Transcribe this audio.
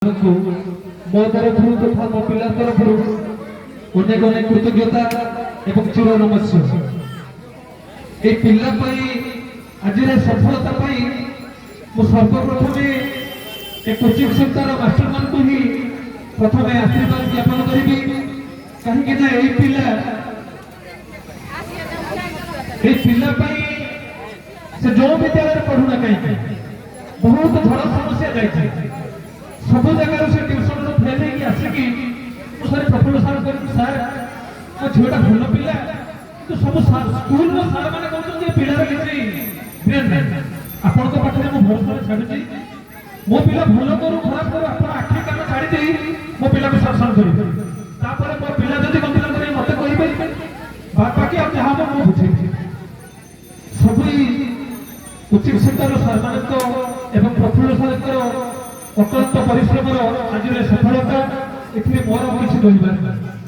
को मो तरफ तथा मो पिला तरफ अनेक अनेक कृतज्ञता एवं चिर नमस्कार। ए पिला आज सफलता मु सर्वप्रथम ए कोचिंग सेंटर मास्टर मान को ही प्रथम आशीर्वाद ज्ञापन करी कहीं पिला से जो विद्यालय पढ़ुना कहीं बहुत झड़ समस्या जाए सब जगह से ट्यूशन फेल होगी आसिकी सारे प्रफुल्ल सार सार मो झीटा भल पिला तो सब स्कूल सार मैंने कहते पिलार किसी ब्रेन आपण पाखे मुझे भरोसा छाड़ी मो पिला भल करू खराब करू आप आखि कान छाड़ी मो पिला को शासन कर मो पिला जब कंप्लेन कर मत कही बाकी आप जहाँ मैं बुझे सब कोचिंग सेंटर सार मान प्रफुल्ल सार अत्यंत परिश्रम आज सफलता ए मोर किसी कह